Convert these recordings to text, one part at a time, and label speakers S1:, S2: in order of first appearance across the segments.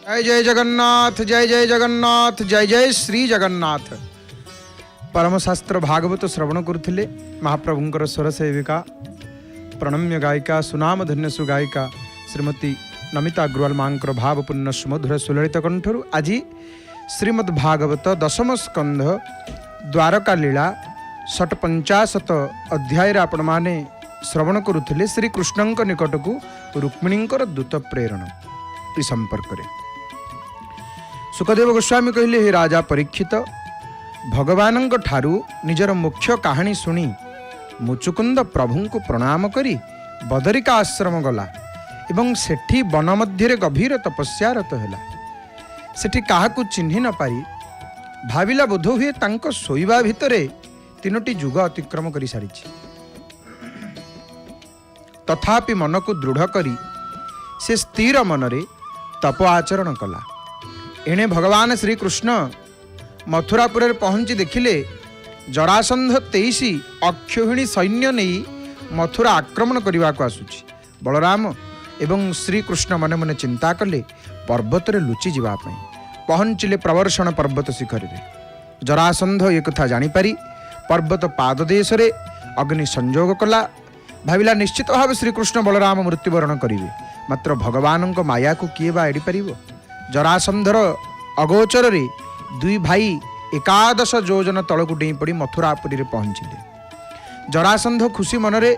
S1: जय जय जगन्नाथ, जय जय जगन्नाथ, जय जय श्री जगन्नाथ। परम शास्त्र भागवत श्रवण करुले महाप्रभुंकर स्वर सेविका प्रणम्य गायिका सुनाम धन्य सुगायिका श्रीमती नमिता अग्रवाल मांकर भावपूर्ण सुमधुर सुललित कंठरु आज श्रीमद् भागवत दशम स्कंध द्वारका लीला 58 अध्याय आपण माने श्रवण करुले श्रीकृष्ण निकट को रुक्मिणींकर दूत प्रेरण ई संपर्क रे सुखदेव गोस्वामी कहले हे राजा परीक्षित भगवान ठारू निजर मुख्य कहानी शुणी मुचुकुंद प्रभु को प्रणाम करी बदरिका आश्रम गला एवं सेठी वन मध्य गभीर तपस्यारत है सेठी काहाकू चिन्ह न पारी भाविला बोध हुए तांको शोइबा भितरे 3टी जुग अतिक्रम कर सारी तथापि मन को दृढ़ करी से स्थिर मनरे तप आचरण कला। एणे भगवान श्रीकृष्ण मथुरापुर पहुँची देखिले जरासंध 23 अक्षोहिणी सैन्य नहीं मथुरा आक्रमण करने को आसुची। बलराम एवं श्रीकृष्ण मने मने चिंता कले पर्वत रे लुचि जीवाई पहुँचले प्रवर्षण पर्वत शिखर रे। जरासंध ये कथा जानीपारी पर्वत पाददेश रे अग्नि संजोग कला भाविला निश्चित भाव श्रीकृष्ण बलराम मृत्युवरण करिवे मात्र भगवान माया को किए बा एड़ी परिबो। जरासंधर अगोचर रे दुई भाई 11 योजन तलकु डेई पड़ी मथुरापुरी रे पहुँचिले। जरासंध खुशी मनरे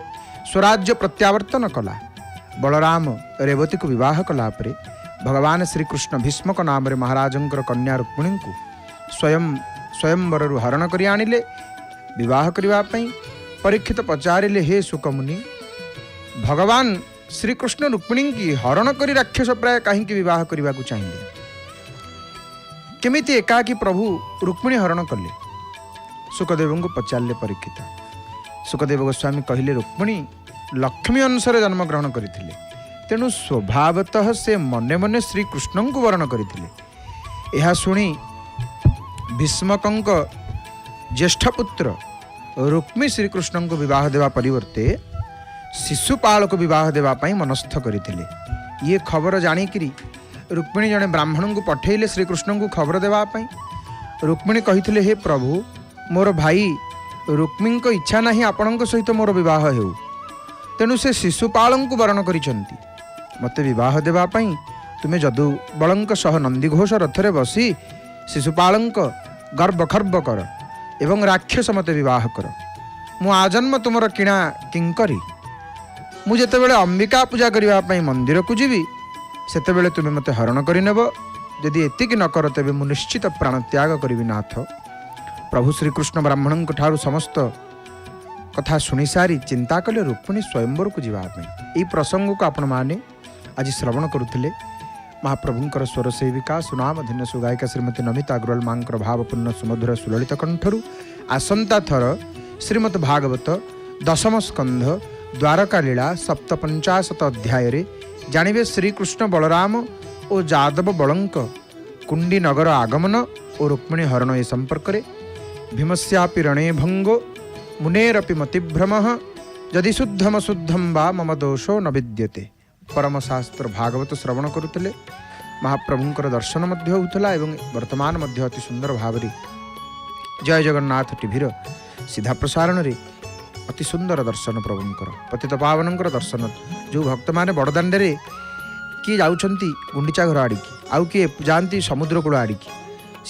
S1: स्वराज्य प्रत्यावर्तन कला। बलराम रेवती को विवाह कला परे भगवान श्रीकृष्ण भीष्मक नाम रे महाराजंकर कन्या रुक्मिणी को स्वयंवर हरण करि आनिले विवाह करबा पई। परीक्षित पचारिले हे सुकमुनि भगवान श्रीकृष्ण रुक्मिणी की हरण करी राक्षस प्राय कहीं विवाह करने को चाहिए केमिति एकाकी प्रभु रुक्मिणी हरण कले। सुखदेव को पचारे परीक्षित सुखदेव गोस्वामी कहले रुक्मिणी लक्ष्मी अनुसार जन्म ग्रहण करते तेणु स्वभावतः से मने मने श्रीकृष्ण को वर्ण करते। यह शुणी भीष्मकंक ज्येष्ठ पुत्र रुक्मी श्रीकृष्ण को विवाह देवा परिवर्ते शिशुपाल को विवाह देवा पाई मनस्थ करते। ये खबर जानिकी रुक्मिणी जने ब्राह्मण को पठेले श्रीकृष्ण को खबर देवा पाई। रुक्मिणी कही हे प्रभु मोर भाई रुक्मी को इच्छा नहीं आपण सहित मोर विवाह हेउ तेणु से शिशुपाल को वर्ण करिसंती मते विवाह देवा पाई तुमे जदु बलंक सह नंदीघोष रथरे बसी शिशुपाल गर्भ खर्ब कर एवं राक्षस मते विवाह कर मु आजन्म तुमर किणा किंकरी मु जेतेबेले अंबिका पूजा करने मंदिर को जीवी सेतेबेले तुमे मते हरण करिनेब यदि एतिक न कर तेबे मु निश्चित प्राण त्याग करी नाथ। प्रभु श्रीकृष्ण ब्राह्मण ठारू समस्त कथा शुणी सारी चिंता कले रुक्मिणी स्वयंवर को जीवाई। यही प्रसंग को आपण माने आज श्रवण करुले महाप्रभुंकर स्वर सेविका सुनाम धन्य सुगायिका श्रीमती नमिता अग्रवाल मांकर भावपूर्ण सुमधुर सुललित कंठरु आसंता थर श्रीमद् भागवत दशम स्कंध द्वारका लीला 57 अध्याय रे जानिबे श्रीकृष्ण बलराम और जादव बलंक कुंडी नगर आगमन और रुक्मिणी हरण ए संपर्क रे भीमस्यापि रणे भंगो मुनेरपि मतिभ्रम यदि शुद्धम शुद्धम वा मम दोषो न विद्यते। परम शास्त्र भागवत श्रवण करुले महाप्रभुंकर दर्शन मध्य होता एवं वर्तमान मध्य अति सुंदर भाव जय जगन्नाथ टीभीर सीधा प्रसारण रे अति सुंदर दर्शन प्रभुंकर पतित पावनंकर दर्शन जो भक्त माने बड़दाण्डे किए जाउछंती गुंडीचा घर आड़िकी आउ किए जाती समुद्र कूल आड़िकी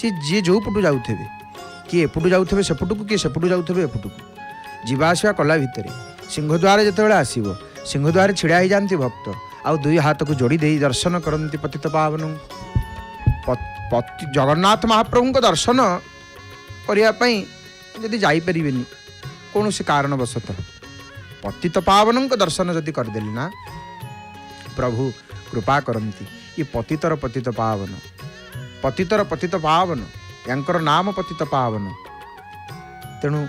S1: सी जी जो पटु जाऊे किए एपटू जाऊे सेपटू किए सेपटू जाऊे एपटू जीवाआसवा कला भितर सिंहद्वार जितेबाला आसो सिंहद्वार छिड़ा ही जाती भक्त आउ दुई हाथ को जोड़ी दे दर्शन करती पतित पावन जगन्नाथ महाप्रभु को दर्शन करने यदि जापरि कौन से कारणवशतः पतित पावन को दर्शन जदि करदेली ना प्रभु कृपा करती ये पतितर पतित पावन यांकर नाम पतित पावन तेणु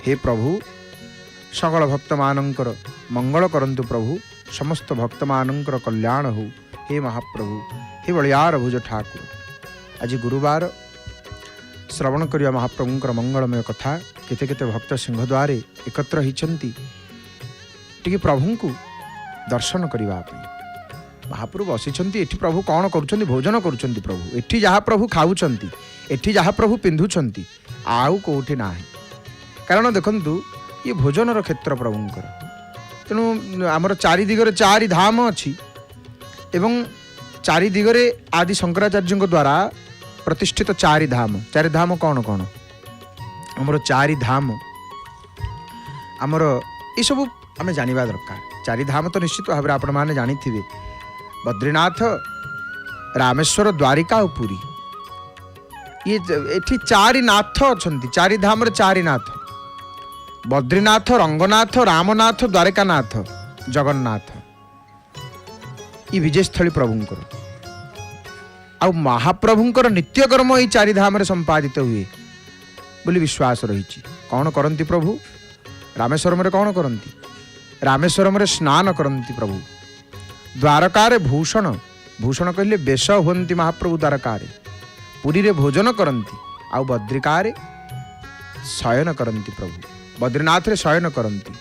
S1: हे प्रभु सकल भक्त मानंकर मंगल करंतु प्रभु समस्त भक्त मानंकर कल्याण हो हे महाप्रभु हे बलियार भुज ठाकुर। आज गुरुवार श्रवण करिया महाप्रभुंकर मंगलमय कथा केते केते भक्त सिंहद्वारे एकत्र होती टी प्रभु को दर्शन करने महाप्रभु बसिଛନ୍ତି ଏଠି ପ୍ରଭୁ କ'ଣ କରୁଛନ୍ତି ଭୋଜନ କରୁଛନ୍ତି ପ୍ରଭୁ ଏଠି ଯାହା ପ୍ରଭୁ ଖାଉଛନ୍ତି ଏଠି ଯାହା ପ୍ରଭୁ ପିନ୍ଧୁଛନ୍ତି ଆଉ କେଉଁଠି ନାହିଁ କାରଣ ଦେଖନ୍ତୁ ଇଏ ଭୋଜନର କ୍ଷେତ୍ର ପ୍ରଭୁଙ୍କର ତେଣୁ ଆମର ଚାରି ଦିଗରେ ଚାରି ଧାମ ଅଛି ଏବଂ ଚାରି ଦିଗରେ ଆଦି ଶଙ୍କରାଚାର୍ଯ୍ୟଙ୍କ ଦ୍ୱାରା ପ୍ରତିଷ୍ଠିତ ଚାରି ଧାମ କ'ଣ କ'ଣ ଆମର ଚାରି ଧାମ ଆମର ଏସବୁ ଆମେ ଜାଣିବା ଦରକାର ଚାରି ଧାମ ତ ନିଶ୍ଚିତ ଭାବରେ ଆପଣମାନେ ଜାଣିଥିବେ ବଦ୍ରିନାଥ ରାମେଶ୍ୱର ଦ୍ୱାରିକା ଓ ପୁରୀ ଇଏ ଏଠି ଚାରି ନାଥ ଅଛନ୍ତି ଚାରି ଧାମରେ ଚାରି ନାଥ ବଦ୍ରିନାଥ ରଙ୍ଗନାଥ ରାମନାଥ ଦ୍ୱାରିକାନାଥ ଜଗନ୍ନାଥ ଇ ବିଜୟସ୍ଥଳୀ ପ୍ରଭୁଙ୍କର ଆଉ ମହାପ୍ରଭୁଙ୍କର ନିତ୍ୟକର୍ମ ଏଇ ଚାରି ଧାମରେ ସମ୍ପାଦିତ ହୁଏ ବୋଲି ବିଶ୍ୱାସ ରହିଛି କ'ଣ କରନ୍ତି ପ୍ରଭୁ ରାମେଶ୍ୱରମରେ କ'ଣ କରନ୍ତି ରାମେଶ୍ୱରମରେ ସ୍ନାନ କରନ୍ତି ପ୍ରଭୁ ଦ୍ୱାରକାରେ ଭୂଷଣ କହିଲେ ବେଶ ହୁଅନ୍ତି ମହାପ୍ରଭୁ ଦ୍ୱାରକାରେ ପୁରୀରେ ଭୋଜନ କରନ୍ତି ଆଉ ବଦ୍ରିକାରେ ଶୟନ କରନ୍ତି ପ୍ରଭୁ ବଦ୍ରିନାଥରେ ଶୟନ କରନ୍ତି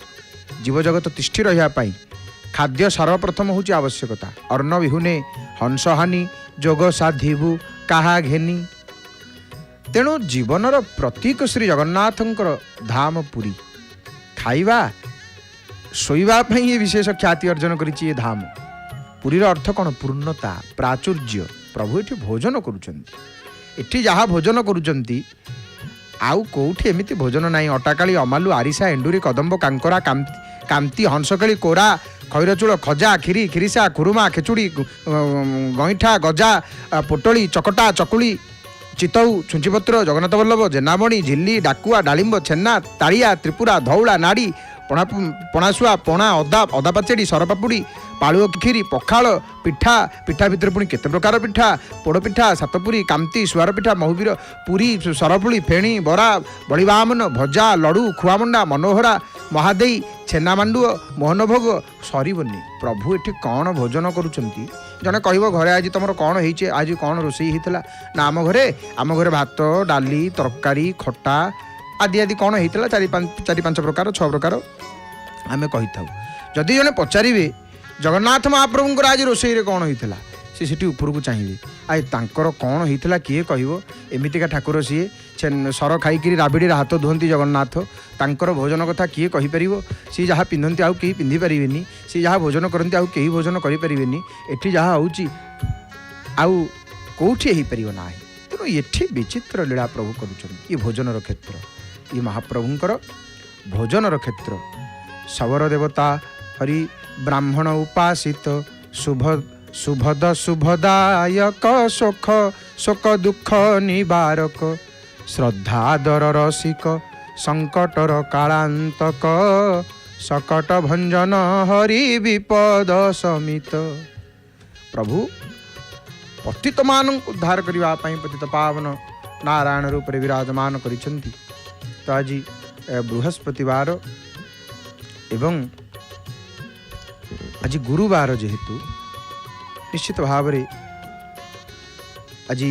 S1: ଜୀବଜଗତ ତିଷ୍ଠି ରହିବା ପାଇଁ ଖାଦ୍ୟ ସର୍ବପ୍ରଥମ ହେଉଛି ଆବଶ୍ୟକତା ଅନ୍ନ ବିହୁନେ ହଂସହାନି ଯୋଗ ସାଧିବୁ କାହା ଘେନି ତେଣୁ ଜୀବନର ପ୍ରତୀକ ଶ୍ରୀ ଜଗନ୍ନାଥଙ୍କର ଧାମ ପୁରୀ ଖାଇବା ଶୋଇବା ପାଇଁ ଏ ବିଶେଷ ଖ୍ୟାତି ଅର୍ଜନ କରିଛି ଏ ଧାମ ପୁରୀର ଅର୍ଥ କ'ଣ ପୂର୍ଣ୍ଣତା ପ୍ରାଚୁର୍ଯ୍ୟ ପ୍ରଭୁ ଏଠି ଭୋଜନ କରୁଛନ୍ତି ଏଠି ଯାହା ଭୋଜନ କରୁଛନ୍ତି ଆଉ କେଉଁଠି ଏମିତି ଭୋଜନ ନାହିଁ ଅଟାକାଳି ଅମାଲୁ ଆରିସା ଏଣ୍ଡୁରି କଦମ୍ବ କାଙ୍କରା କାନ୍ତି ହଂସକାଳି କୋରା ଖଇରଚୂଳ ଖଜା କ୍ଷୀରି କ୍ଷୀରିସା ଖୁରୁମା ଖେଚୁଡ଼ି ଗଇଁଠା ଗଜା ପୋଟଳି ଚକଟା ଚକୁଳି ଚିତଉ ଛୁଞ୍ଚିପତ୍ର ଜଗନ୍ନାଥ ବଲ୍ଲଭ ଜେନାମଣି ଝିଲ୍ଲି ଡାକୁଆ ଡାଳିମ୍ବ ଛେନା ତାଳିଆ ତ୍ରିପୁରା ଧଉଳା ନାଡ଼ି ପଣାଶୁଆ ପଣା ଅଦା ପାଚେଡ଼ି ସରପାପୁଡ଼ି ପାଳୁଅ କ୍ଷୀରି ପଖାଳ ପିଠା ଭିତରେ ପୁଣି କେତେ ପ୍ରକାର ପିଠା ପୋଡ଼ପିଠା ସାତପୁରୀ କାମ୍ତି ସୁଆର ପିଠା ମହୁବୀର ପୁରୀ ସରପୁଳି ଫେଣି ବରା ବଳିବାମନ ଭଜା ଲଡ଼ୁ ଖୁଆମଣ୍ଡା ମନୋହରା ମହାଦେଇ ଛେନା ମାଣ୍ଡୁଅ ମୋହନ ଭୋଗ ସରିବନି ପ୍ରଭୁ ଏଠି କ'ଣ ଭୋଜନ କରୁଛନ୍ତି ଜଣେ କହିବ ଘରେ ଆଜି ତମର କ'ଣ ହେଇଛି ଆଜି କ'ଣ ରୋଷେଇ ହେଇଥିଲା ନା ଆମ ଘରେ ଭାତ ଡାଲି ତରକାରୀ ଖଟା ଆଦି କ'ଣ ହେଇଥିଲା ଚାରି ପାଞ୍ଚ ପ୍ରକାର 6 ପ୍ରକାର ଆମେ କହିଥାଉ ଯଦି ଜଣେ ପଚାରିବେ ଜଗନ୍ନାଥ ମହାପ୍ରଭୁଙ୍କର ଆଜି ରୋଷେଇରେ କ'ଣ ହେଇଥିଲା ସେ ସେଠି ଉପରକୁ ଚାହିଁବେ ଆଇ ତାଙ୍କର କ'ଣ ହେଇଥିଲା କିଏ କହିବ ଏମିତିକା ଠାକୁର ସିଏ ସର ଖାଇକିରି ରାବିଡ଼ିରେ ହାତ ଧୁଅନ୍ତି ଜଗନ୍ନାଥ ତାଙ୍କର ଭୋଜନ କଥା କିଏ କହିପାରିବ ସିଏ ଯାହା ପିନ୍ଧନ୍ତି ଆଉ କେହି ପିନ୍ଧି ପାରିବେନି ସିଏ ଯାହା ଭୋଜନ କରନ୍ତି ଆଉ କେହି ଭୋଜନ କରିପାରିବେନି ଏଠି ଯାହା ହେଉଛି ଆଉ କେଉଁଠି ହେଇପାରିବ ନାହିଁ ତେଣୁ ଏଠି ବିଚିତ୍ର ଲୀଳା ପ୍ରଭୁ କରୁଛନ୍ତି ଇଏ ଭୋଜନର କ୍ଷେତ୍ର ଇଏ ମହାପ୍ରଭୁଙ୍କର ଭୋଜନର କ୍ଷେତ୍ର ଶବର ଦେବତା ହରି ବ୍ରାହ୍ମଣ ଉପାସିତ ଶୁଭଦ ଶୁଭଦାୟକ ଶୋକ ଦୁଃଖ ନିବାରକ ଶ୍ରଦ୍ଧାଦର ରସିକ ସଂକଟର କାଳାନ୍ତକ ସକଟ ଭଞ୍ଜନ ହରି ବିପଦ ସମିତ ପ୍ରଭୁ ପତିତମାନଙ୍କୁ ଉଦ୍ଧାର କରିବା ପାଇଁ ପତିତ ପାବନ ନାରାୟଣ ରୂପରେ ବିରାଜମାନ କରିଛନ୍ତି ତ ଆଜି ବୃହସ୍ପତିବାର ଏବଂ ଆଜି ଗୁରୁବାର ଯେହେତୁ ନିଶ୍ଚିତ ଭାବରେ ଆଜି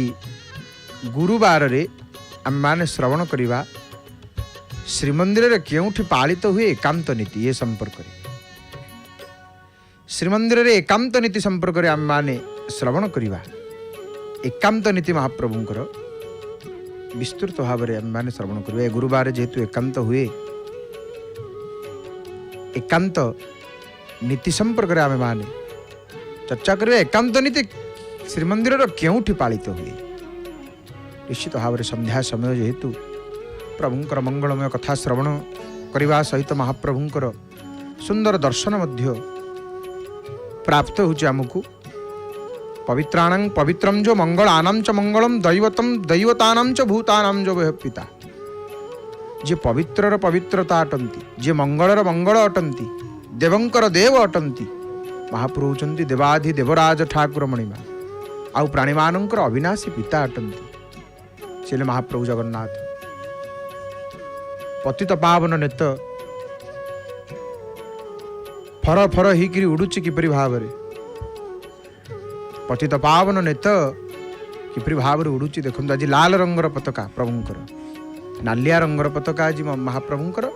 S1: ଗୁରୁବାରରେ ଆମେମାନେ ଶ୍ରବଣ କରିବା ଶ୍ରୀମନ୍ଦିରରେ କେଉଁଠି ପାଳିତ ହୁଏ ଏକାନ୍ତ ନୀତି ଏ ସମ୍ପର୍କରେ ଶ୍ରୀମନ୍ଦିରରେ ଏକାନ୍ତ ନୀତି ସମ୍ପର୍କରେ ଆମେମାନେ ଶ୍ରବଣ କରିବା ଏକାନ୍ତ ନୀତି ମହାପ୍ରଭୁଙ୍କର ବିସ୍ତୃତ ଭାବରେ ଆମେମାନେ ଶ୍ରବଣ କରିବା ଏ ଗୁରୁବାର ଯେହେତୁ ଏକାନ୍ତ ହୁଏ ଏକାନ୍ତ ନୀତି ସମ୍ପର୍କରେ ଆମେମାନେ ଚର୍ଚ୍ଚା କରିବା ଏକାନ୍ତ ନୀତି ଶ୍ରୀମନ୍ଦିରର କେଉଁଠି ପାଳିତ ହୁଏ ନିଶ୍ଚିତ ଭାବରେ ସନ୍ଧ୍ୟା ସମୟ ଯେହେତୁ ପ୍ରଭୁଙ୍କର ମଙ୍ଗଳମୟ କଥା ଶ୍ରବଣ କରିବା ସହିତ ମହାପ୍ରଭୁଙ୍କର ସୁନ୍ଦର ଦର୍ଶନ ମଧ୍ୟ ପ୍ରାପ୍ତ ହେଉଛି ଆମକୁ ପବିତ୍ରାଣାଂ ପବିତ୍ରಂ ଯୋ ମଙ୍ଗଳାନାଂ ଚ ମଙ୍ଗଳಂ ଦୈବତଂ ଦୈବତାନାଂ ଚ ଭୂତାନାଂ ଯୋ ପିତା ଯିଏ ପବିତ୍ରର ପବିତ୍ରତା ଅଟନ୍ତି ଯିଏ ମଙ୍ଗଳର ମଙ୍ଗଳ ଅଟନ୍ତି ଦେବଙ୍କର ଦେବ ଅଟନ୍ତି ମହାପ୍ରଭୁ ହେଉଛନ୍ତି ଦେବାଧି ଦେବରାଜ ଠାକୁର ମଣିମା ଆଉ ପ୍ରାଣୀମାନଙ୍କର ଅବିନାଶୀ ପିତା ଅଟନ୍ତି ସେ ହେଲେ ମହାପ୍ରଭୁ ଜଗନ୍ନାଥ ପତିତ ପାବନ ନେତ ଫର ହେଇକିରି ଉଡୁଛି କିପରି ଭାବରେ ପତିତ ପାବନ ନେତ କିପରି ଭାବରେ ଉଡୁଛି ଦେଖନ୍ତୁ ଆଜି ଲାଲ ରଙ୍ଗର ପତାକା ପ୍ରଭୁଙ୍କର ନାଲିଆ ରଙ୍ଗର ପତାକା ଆଜି ମହାପ୍ରଭୁଙ୍କର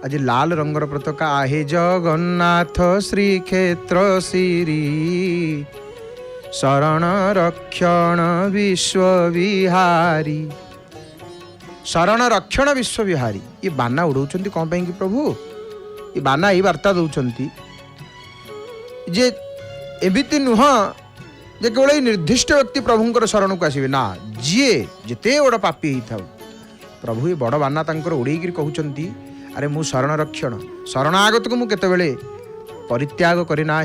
S1: ଆଜି ଲାଲ ରଙ୍ଗର ପତାକା ଆହେ ଜଗନ୍ନାଥ ଶ୍ରୀକ୍ଷେତ୍ର ଶ୍ରୀ शरण रक्षण विश्व विहारी। शरण रक्षण विश्व विहारी ये बाना उड़ाउछंती कौन ପାଇଁ कि प्रभु ये बाना ये वार्ता दउछंती जे एबिति नुह जे केवल निर्दिष्ट व्यक्ति प्रभुंकर शरण को आसबे ना जी जिते बड़ पापी होता प्रभु ये बड़ बाना तांकर उड़ेक कहते अरे मु शरण रक्षण शरणागत को मुझे परित्याग करना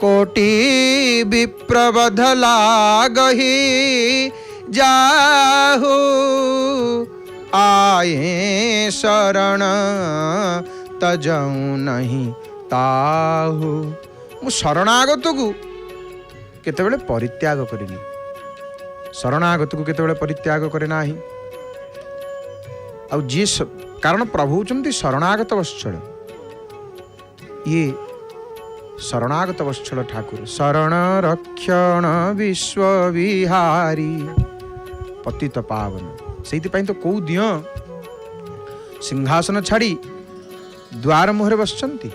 S1: कोटि विप्रबध लागहि जाहु आए शरण तजऊ नहीं ताहु मु शरणागत को केतेबेले परित्याग करिनी शरणागत को केतेबेले परित्याग करे नाही आउ जी कारण प्रभु होचंती शरणागत वत्सल ये शरणागत वत्सल ठाकुर शरण रक्षण विश्व विहारी पतित पावन से तो कौ दिय सिंहासन छाड़ी द्वार मुहरे बसचंती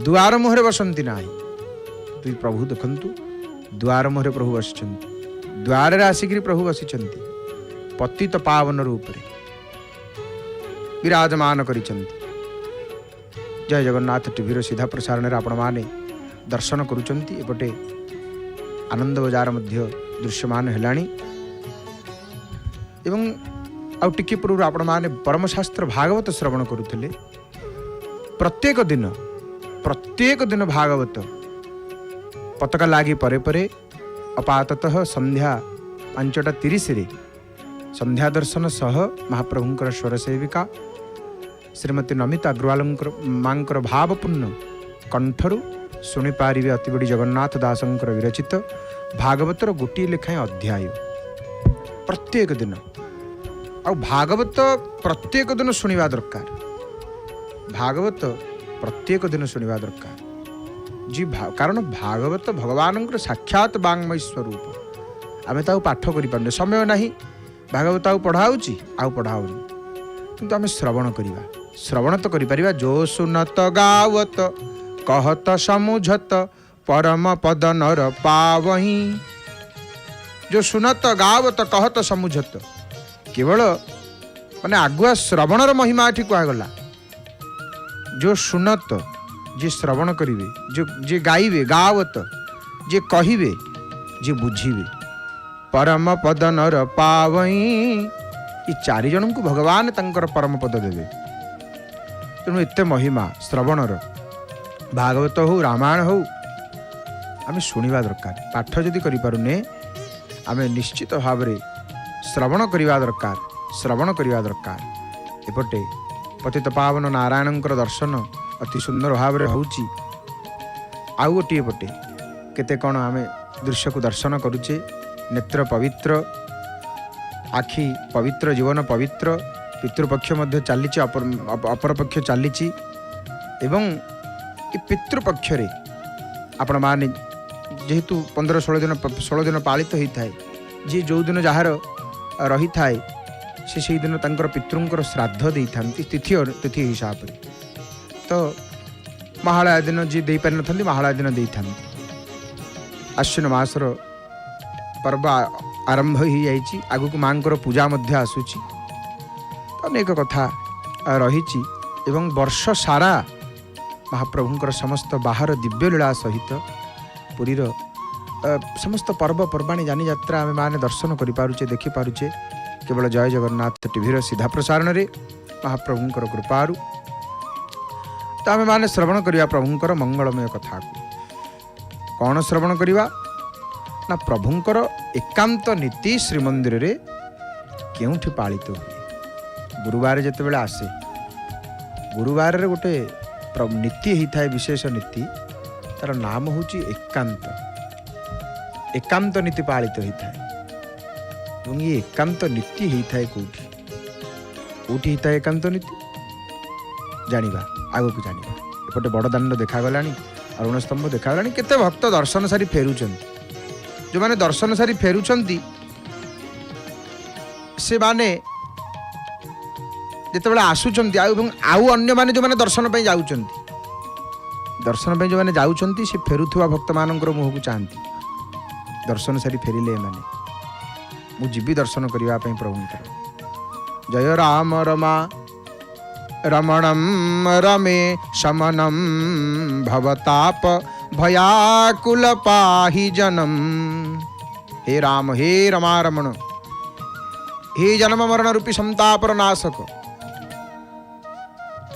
S1: द्वार मुहरे बसंती ना तु प्रभु देखंतु द्वार मुहरे प्रभु बसचंती द्वार रे आसिक प्रभु बसिचंती पतित पावन रूप रे विराजमान करिचंती। जय जगन्नाथ टीवी सीधा प्रसारण रे आपण माने दर्शन करुचंती एपटे आनंद बजार मध्य दृश्यमान हेलाणी एवं आउ टिके पूर्व आपण माने परमशास्त्र भागवत श्रवण करुथिले। प्रत्येक दिन भागवत पताका लागी परे परे अपाततः संध्या 5:30 रे संध्या दर्शन सह महाप्रभुंकर स्वर सेविका श्रीमती नमिता अग्रवाल मांकर भावपूर्ण कंठरु शुणी पारिबे अति बड़ी जगन्नाथ दासंकर विरचित भागवतर गोटे लेखाएं अध्याय प्रत्येक दिन आ भागवत प्रत्येक दिन शुणा दरकार भागवत प्रत्येक दिन शुणा दरकार जी कारण भागवत भगवान साक्षात वाङ्मय स्वरूप आम ताऊ पाठ कर समय ना भागवत आउ पढ़ाऊँगी आउ पढ़ाऊनी किंतु आम श्रवण करवा श्रवण तो करिपरिबा जो सुनत गावत कहत समुझत परम पद नर पावही जो सुनत गावत कहत समुझत केवल माने आगुआ श्रवणर महिमा एठी कहगला जो सुनत जे श्रवण करिवे जो जे गाइबे गावत जे कहिबे जे बुझिबे परम पद नर पावई ये 4 जन को भगवान तंकर परम पद देवे तेणु एते महिमा श्रवणर भागवत हो रामायण हो आम शुणा दरकार पाठ जदि करें आम निश्चित भाव श्रवण करवा दरकार एपटे पतित पावन नारायणंकर दर्शन अति सुंदर भाव होउची आउ गोटे पटे केते कौन आम दृश्य को दर्शन करुचे नेत्र पवित्र आखि पवित्र जीवन पवित्र पितृपक्ष मध्य चली अपर पक्ष चली एवं ये पितृपक्ष आपण माने जेहेतु 15-16 दिन पालित होता है जी जो दिन जार रही थाए से दिन तंकर पितृंकर श्राद्ध दे था तिथि हिसाब से तो महालया दिन जी दे पारि न महालया दिन दे था आश्विन मासर पर्व आरंभ हो जाइए आगु माँ पूजा मध्य आसूची अनेक कथा रही एवं वर्ष सारा महाप्रभुंकर समस्त बाहर दिव्यलीला सहित पुरीर समस्त पर्वपर्वाणी जानी यात्रा आम मैंने दर्शन करें देखिपारे केवल जय जगन्नाथ टीवी सीधा प्रसारण रे महाप्रभुंकर कृपारु तो आम मैंने श्रवण करवा प्रभुंकर मंगलमय कथा को कौन श्रवण करवा ना प्रभुंकर एकांत नीति श्रीमंदिर रे केउठी पालित हुए गुरुवार जिते बड़े आसे गुरुवार रे गोटे नीति होता है विशेष नीति तार नाम हूँ एकांत नीति पालित होता है ये एकांत नीति होता है कौटी होता है एकांत नीति जानिबा आगो को जानिबा एपटे बड़ दांड देखागला अरुण स्तंभ देखागला केते भक्त दर्शन सारी फेरुचंती जो माने दर्शन सारी फेरुचंती से माने जिते बड़े आसुचंती आउ अन्य माने जो माने दर्शन पे जाउचंती दर्शन पे जो मैंने जाउछंती से फेरुथुवा भक्त मानकर मुह को चाहती दर्शन सारी फेरिले माने मु जीवी दर्शन करने प्रभुंकर जय राम रमा रमणम रमे शमनम भवताप भयाकुल पाहि जनम। हे राम हे रमा रमण हे जन्म मरण रूपी संतापर नाशक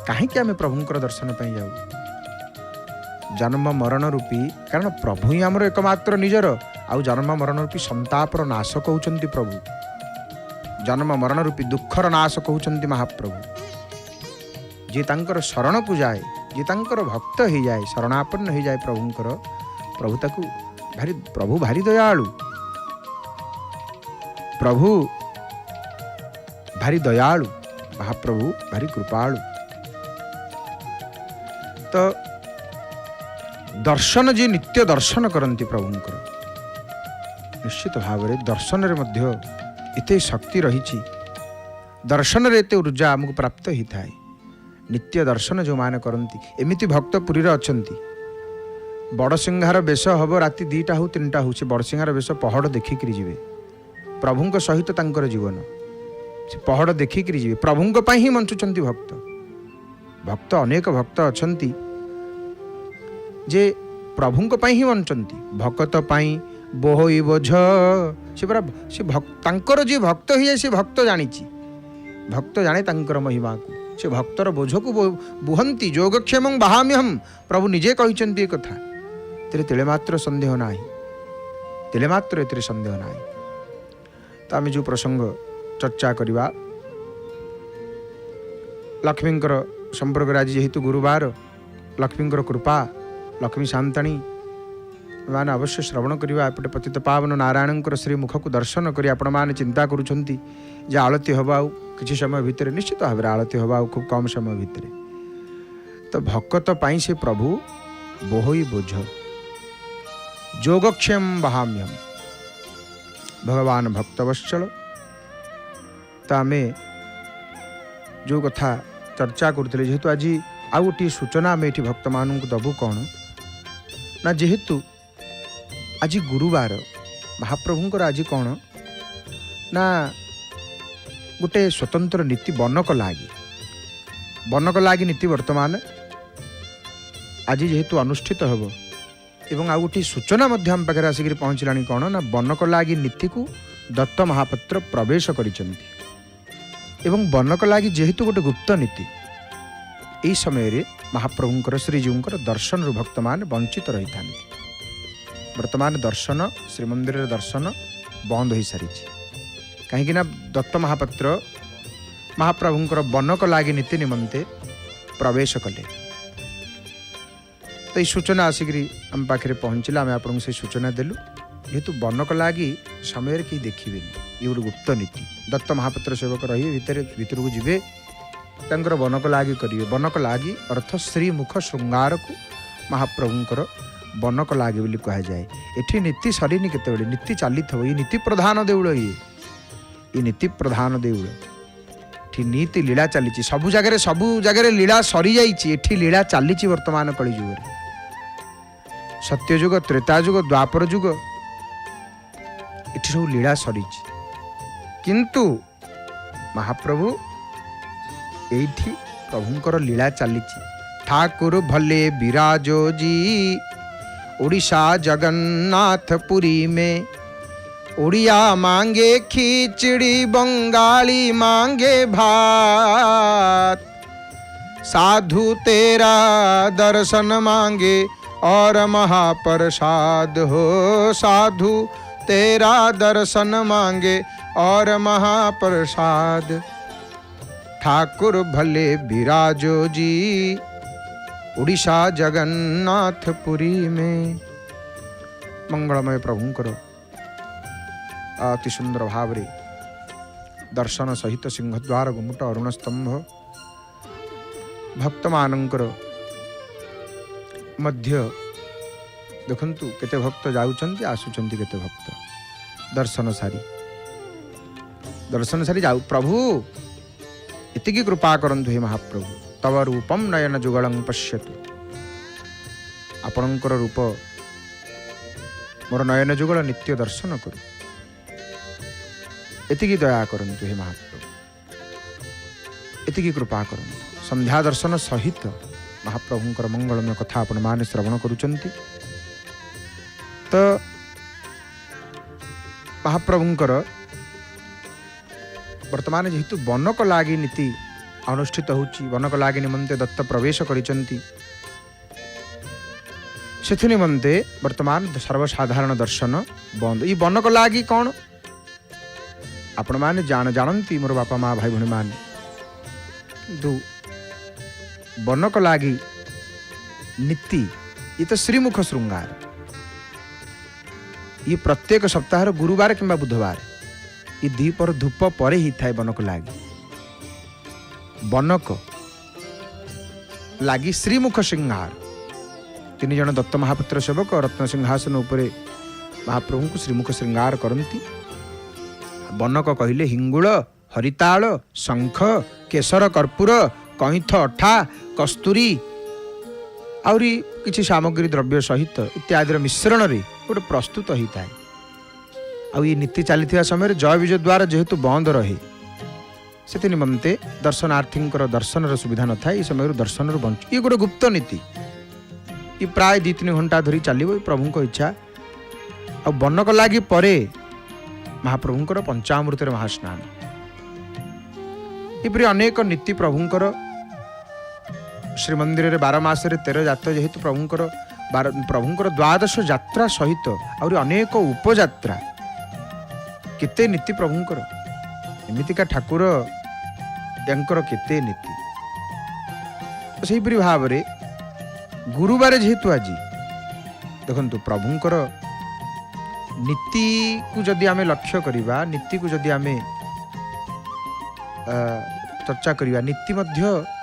S1: कहीं आम प्रभुंकर दर्शन पर जाऊ जन्म मरण रूपी कारण प्रभु ही आमर एकमात्र निजर आउ जन्म मरण रूपी संतापर नाशक होउचंती प्रभु जन्म मरण रूपी दुखर नाशक होउचंती महाप्रभु जे तांकर शरण को जाए जे तांकर भक्त हो जाए शरणापन्न हो जाए प्रभुंकर प्रभु ताकू भारी प्रभु भारी दयालु प्रभु भारी दयालु महाप्रभु भारी कृपालु। तो दर्शन जी नित्य दर्शन करती प्रभुंकर निश्चित भाव में दर्शन रे मध्य इते शक्ति रही दर्शन रे एते ऊर्जा आमको प्राप्त होता है नित्य दर्शन जो माने करती एमिति भक्त पुरी अछंती बड़सिंहार बेश हम राति 2टा हो 3टा हो से बड़सिंहार बेश पहाड़ देखिक जीवे प्रभुंक सहित तांकर जीवन से पहाड़ देखिक जीवे प्रभुंक पाई ही बंचुचंती भक्त भक्त अनेक भक्त अछंती जे प्रभुंक पाई ही बंचंती भक्त पाई बोहई बोझ से पूरा से तांकर जे भक्त ही से भक्त जानी भक्त जाने तांकर महिमा को से भक्तर बोझ को बुहंती जोगक्षेम बहाम्यहम प्रभु निजे कहते कथा तेरे तेले मात्र संदेह ना तेले मात्र एते संदेह ना। तो आम जो प्रसंग चर्चा करवा लक्ष्मींकर संपर्क आज जेहेतु गुरुवार लक्ष्मींकर कृपा लक्ष्मी शांताणी मैंने अवश्य श्रवण करवा एपटे पतित पावन नारायणकर श्री मुख को दर्शन कर आपण मैंने चिंता करुँच आलती हवा किसी समय भितर निश्चित भाव में आलती हवा खूब कम समय भितर तो भक्त पाई से प्रभु बोहई बोझ जोगक्षेम बहाम्यम भगवान भक्तवत्सल। तो आम जो कथा चर्चा करुले जेहेतु आज आउ गोटे सूचना आम ये भक्त मानू दबू कौन ना जेहेतु आज गुरुवार महाप्रभुंकर आज कौन ना गोटे स्वतंत्र नीति बनक लागी नीति वर्तमान आज जेहेतु अनुष्ठित हम एवं आ गोटे सूचना आम पाखे आसिक पहुँचला कौन ना बनक लागी नीति को दत्त महापात्र प्रवेश करिसेंती एवं बनक लागी जेहेतु गोटे गुप्त नीति यही समय महाप्रभुंकर श्रीजीवर दर्शन भक्त मान वंचित रही था वर्तमान दर्शन श्रीमंदिर दर्शन बंद हो सारी कहीं दत्त महापात्र महाप्रभुंकर बनक लागी नीति निमंते प्रवेश कले। तो ये सूचना आसिक आम पाखे पहुँचला आम आपको से सूचना देलु जेहेतु बनक लागी समय कि देखिए ये गोटे गुप्त नीति दत्त महापात्र सेवक रही भितर को जीवे तांकर बनक लागी करिए बनक लागी अर्थ श्रीमुख श्रृंगार को महाप्रभुंकर बनक लागे बोली कह जाए एठी नीति सरीनी केते नीति चली ये नीति प्रधान देउल ये नीति प्रधान देउल एठी नीति लीला चली सबु जगह लीला सरी जाइए एठी लीला चली वर्तमान कलिजुग सत्यजुग त्रेताजुग द्वापर जुग एठी सब लीला सरी किंतु महाप्रभु एठी प्रभुंकर लीला चली ठाकुर भले विराजो जी उड़ीसा जगन्नाथपुरी में उड़िया मांगे खिचड़ी बंगाली मांगे भात साधु तेरा दर्शन मांगे और महाप्रसाद हो साधु तेरा दर्शन मांगे और महाप्रसाद ठाकुर भले विराजो जी उड़ीसा जगन्नाथपुरी में। मंगलमय प्रभुंकर अति सुंदर भाव रे दर्शन सहित सिंहद्वार गुमुट अरुण स्तंभ भक्त मानकर मध्य देखंतु केते भक्त जाउचंती आसुचंती केते भक्त दर्शन सारी जाउ प्रभु इतिकी कृपा करंतु हे महाप्रभु तव रूपम नयन जुगलं पश्यतु ଆପଣଙ୍କର ରୂପ ମୋର ନୟନ ଯୁଗଳ ନିତ୍ୟ ଦର୍ଶନ କରୁ। ଏତିକି ଦୟା କରନ୍ତୁ ହେ ମହାପ୍ରଭୁ, ଏତିକି କୃପା କରନ୍ତୁ। ସନ୍ଧ୍ୟା ଦର୍ଶନ ସହିତ ମହାପ୍ରଭୁଙ୍କର ମଙ୍ଗଳମୟ କଥା ଆପଣମାନେ ଶ୍ରବଣ କରୁଛନ୍ତି। ତ ମହାପ୍ରଭୁଙ୍କର ବର୍ତ୍ତମାନ ଯେହେତୁ ବନକ ଲାଗି ନୀତି ଅନୁଷ୍ଠିତ ହେଉଛି, ବନକ ଲାଗି ନିମନ୍ତେ ଦତ୍ତ ପ୍ରବେଶ କରିଛନ୍ତି, ସେଥି ନିମନ୍ତେ ବର୍ତ୍ତମାନ ସର୍ବସାଧାରଣ ଦର୍ଶନ ବନ୍ଦ। ଏଇ ବନକ ଲାଗି କ'ଣ ଆପଣମାନେ ଜାଣନ୍ତି ମୋର ବାପା ମା ଭାଇ ଭଉଣୀମାନେ, କିନ୍ତୁ ବନକ ଲାଗି ନୀତି ଇଏ ତ ଶ୍ରୀମୁଖ ଶୃଙ୍ଗାର। ଇଏ ପ୍ରତ୍ୟେକ ସପ୍ତାହର ଗୁରୁବାର କିମ୍ବା ବୁଧବାର ଏ ଦ୍ୱିପହର ଧୂପ ପରେ ହେଇଥାଏ ବନକ ଲାଗି। ବନକ ଲାଗି ଶ୍ରୀମୁଖ ଶୃଙ୍ଗାର। 3 ଜଣ ଦତ୍ତ ମହାପାତ୍ର ସେବକ ରତ୍ନ ସିଂହାସନ ଉପରେ ମହାପ୍ରଭୁଙ୍କୁ ଶ୍ରୀମୁଖ ଶୃଙ୍ଗାର କରନ୍ତି। ବନକ କହିଲେ ହିଙ୍ଗୁଳ, ହରିତାଳ, ଶଙ୍ଖ, କେଶର, କର୍ପୂର, କଇଁଥ, ଅଠା, କସ୍ତୁରୀ ଆହୁରି କିଛି ସାମଗ୍ରୀ ଦ୍ରବ୍ୟ ସହିତ ଇତ୍ୟାଦିର ମିଶ୍ରଣରେ ଗୋଟେ ପ୍ରସ୍ତୁତ ହୋଇଥାଏ। ଆଉ ଏ ନୀତି ଚାଲିଥିବା ସମୟରେ ଜୟ ବିଜୟ ଦ୍ୱାର ଯେହେତୁ ବନ୍ଦ ରହେ, ସେଥି ନିମନ୍ତେ ଦର୍ଶନାର୍ଥୀଙ୍କର ଦର୍ଶନର ସୁବିଧା ନଥାଏ। ଏ ସମୟରୁ ଦର୍ଶନରୁ ବଞ୍ଚୁ। ଇଏ ଗୋଟେ ଗୁପ୍ତ ନୀତି। ଏ ପ୍ରାୟ 2-3 ଘଣ୍ଟା ଧରି ଚାଲିବ। ପ୍ରଭୁଙ୍କ ଇଚ୍ଛା। ଆଉ ବନକ ଲାଗି ପରେ ମହାପ୍ରଭୁଙ୍କର ପଞ୍ଚାମୃତରେ ମହାସ୍ନାନ। ଏପରି ଅନେକ ନୀତି ପ୍ରଭୁଙ୍କର ଶ୍ରୀମନ୍ଦିରରେ 12 ମାସରେ 13 ଯାତ୍ରା, ଯେହେତୁ ପ୍ରଭୁଙ୍କର 12 ଯାତ୍ରା ସହିତ ଆହୁରି ଅନେକ ଉପଯାତ୍ରା, କେତେ ନୀତି ପ୍ରଭୁଙ୍କର। ଏମିତିକା ଠାକୁର ୟାଙ୍କର କେତେ ନୀତି। ସେହିପରି ଭାବରେ ଗୁରୁବାର ଯେହେତୁ ଆଜି ଦେଖନ୍ତୁ ପ୍ରଭୁଙ୍କର ନୀତିକୁ ଯଦି ଆମେ ଲକ୍ଷ୍ୟ କରିବା, ନୀତିକୁ ଯଦି ଆମେ ଚର୍ଚ୍ଚା କରିବା, ନୀତି ମଧ୍ୟ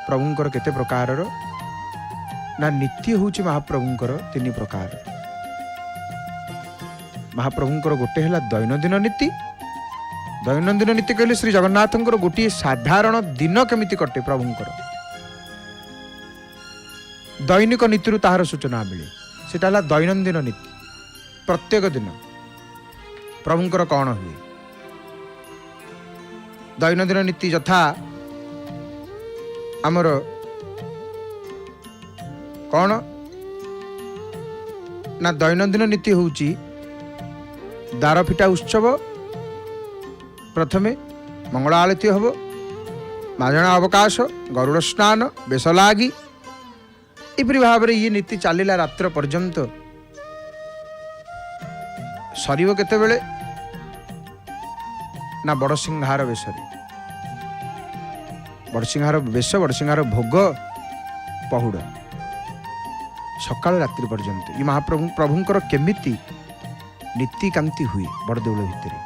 S1: ପ୍ରଭୁଙ୍କର କେତେ ପ୍ରକାରର ନା, ନୀତି ହେଉଛି ମହାପ୍ରଭୁଙ୍କର 3 ପ୍ରକାର। ମହାପ୍ରଭୁଙ୍କର ଗୋଟେ ହେଲା ଦୈନନ୍ଦିନ ନୀତି। ଦୈନନ୍ଦିନ ନୀତି କହିଲେ ଶ୍ରୀ ଜଗନ୍ନାଥଙ୍କର ଗୋଟିଏ ସାଧାରଣ ଦିନ କେମିତି କଟେ ପ୍ରଭୁଙ୍କର ଦୈନିକ ନୀତିରୁ ତାହାର ସୂଚନା ମିଳେ। ସେଟା ହେଲା ଦୈନନ୍ଦିନ ନୀତି। ପ୍ରତ୍ୟେକ ଦିନ ପ୍ରଭୁଙ୍କର କ'ଣ ହୁଏ। ଦୈନନ୍ଦିନ ନୀତି ଯଥା ଆମର କ'ଣ ନା, ଦୈନନ୍ଦିନ ନୀତି ହେଉଛି ଦ୍ୱାର ଫିଟା ଉତ୍ସବ। ପ୍ରଥମେ ମଙ୍ଗଳ ଆଳତି ହେବ, ମାଜଣା ଅବକାଶ, ଗରୁଡ଼ ସ୍ନାନ, ବେଶ ଲାଗି, ଏପରି ଭାବରେ ଇଏ ନୀତି ଚାଲିଲା ରାତ୍ର ପର୍ଯ୍ୟନ୍ତ। ସରିବ କେତେବେଳେ ନା, ବଡ଼ସିଂହାର ବେଶରେ। ବଡ଼ସିଂହାର ବେଶ, ବଡ଼ସିଂହାର ଭୋଗ, ପହୁଡ଼, ସକାଳ ରାତ୍ରି ପର୍ଯ୍ୟନ୍ତ। ଏ ପ୍ରଭୁଙ୍କର କେମିତି ନୀତିକାନ୍ତି ହୁଏ ବଡ଼ଦେଉଳ ଭିତରେ।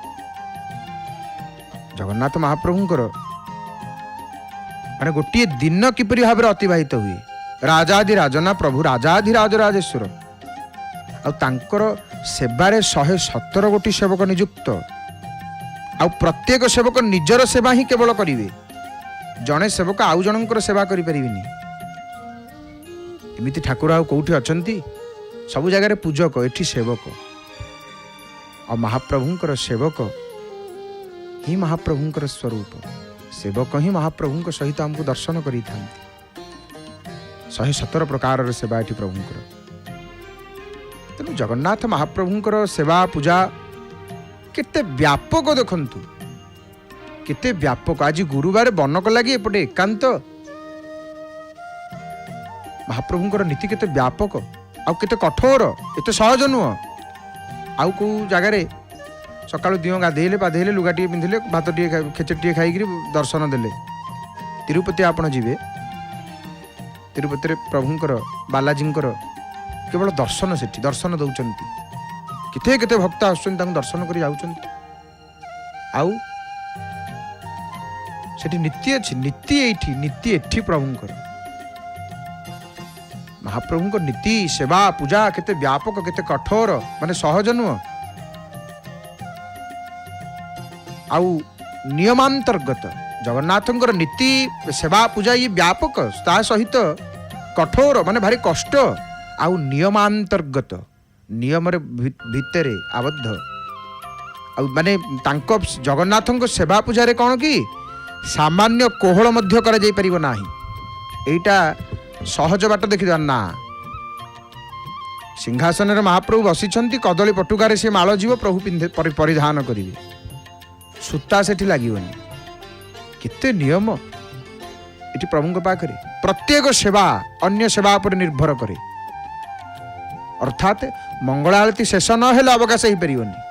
S1: ଜଗନ୍ନାଥ ମହାପ୍ରଭୁଙ୍କର ମାନେ ଗୋଟିଏ ଦିନ କିପରି ଭାବରେ ଅତିବାହିତ ହୁଏ। ରାଜାଧିରାଜ ନା ପ୍ରଭୁ ରାଜାଧିରାଜ ରାଜେଶ୍ୱର। ଆଉ ତାଙ୍କର ସେବାରେ 117 ଗୋଟି ସେବକ ନିଯୁକ୍ତ। ଆଉ ପ୍ରତ୍ୟେକ ସେବକ ନିଜର ସେବା ହିଁ କେବଳ କରିବେ। ଜଣେ ସେବକ ଆଉ ଜଣଙ୍କର ସେବା କରିପାରିବେନି। ଏମିତି ଠାକୁର ଆଉ କୋଉଠି ଅଛନ୍ତି? ସବୁ ଜାଗାରେ ପୂଜକ, ଏଠି ସେବକ। ଆଉ ମହାପ୍ରଭୁଙ୍କର ସେବକ ହିଁ ମହାପ୍ରଭୁଙ୍କର ସ୍ୱରୂପ। ସେବକ ହିଁ ମହାପ୍ରଭୁଙ୍କ ସହିତ ଆମକୁ ଦର୍ଶନ କରିଥାନ୍ତି। 117 ପ୍ରକାରର ସେବା ଏଠି ପ୍ରଭୁଙ୍କର। ତେଣୁ ଜଗନ୍ନାଥ ମହାପ୍ରଭୁଙ୍କର ସେବା ପୂଜା କେତେ ବ୍ୟାପକ ଦେଖନ୍ତୁ, କେତେ ବ୍ୟାପକ। ଆଜି ଗୁରୁବାର ବନକ ଲାଗି ଏପଟେ ଏକାନ୍ତ। ମହାପ୍ରଭୁଙ୍କର ନୀତି କେତେ ବ୍ୟାପକ ଆଉ କେତେ କଠୋର, ଏତେ ସହଜ ନୁହଁ। ଆଉ କେଉଁ ଜାଗାରେ ସକାଳୁ ଦିଅଁ ଗାଧେଇଲେ, ପାଧେଇଲେ, ଲୁଗା ଟିକେ ପିନ୍ଧିଲେ, ଭାତ ଟିକେ ଖେଚେଡ଼ି ଟିକେ ଖାଇକିରି ଦର୍ଶନ ଦେଲେ। ତିରୁପତି ଆପଣ ଯିବେ, ତିରୁପତିରେ ପ୍ରଭୁଙ୍କର ବାଲାଜୀଙ୍କର କେବଳ ଦର୍ଶନ, ସେଠି ଦର୍ଶନ ଦେଉଛନ୍ତି। କେତେ କେତେ ଭକ୍ତ ଆସୁଛନ୍ତି, ତାଙ୍କୁ ଦର୍ଶନ କରି ଯାଉଛନ୍ତି। ଆଉ ସେଠି ନୀତି ଅଛି। ନୀତି ଏଇଠି, ନୀତି ଏଠି ପ୍ରଭୁଙ୍କର। ମହାପ୍ରଭୁଙ୍କ ନୀତି ସେବା ପୂଜା କେତେ ବ୍ୟାପକ, କେତେ କଠୋର, ମାନେ ସହଜ ନୁହଁ। ଆଉ ନିୟମାନ୍ତର୍ଗତ ଜଗନ୍ନାଥଙ୍କର ନୀତି ସେବା ପୂଜା ଇଏ ବ୍ୟାପକ, ତା ସହିତ କଠୋର, ମାନେ ଭାରି କଷ୍ଟ। आउ नियमांतर्गत नियम भितर आबद्ध माने जगन्नाथ सेवा पूजा रे कौन कि सामान्य कोहल मध्य करा जाई परिबो नाही। एटा सहज बाट देखिदा ना। सिंहासन रे महाप्रभु बसिछंती कदली पटुकारे से माल जीव प्रभु परिधान करिवे सूता सेठी लागिवनी केते नियम एटी प्रभुଙ୍କ पाखरे प्रत्येक सेवा अन्य सेवा पर निर्भर करे अर्थात मंगल आरती शेष न हेले अवकाश हो परिवनी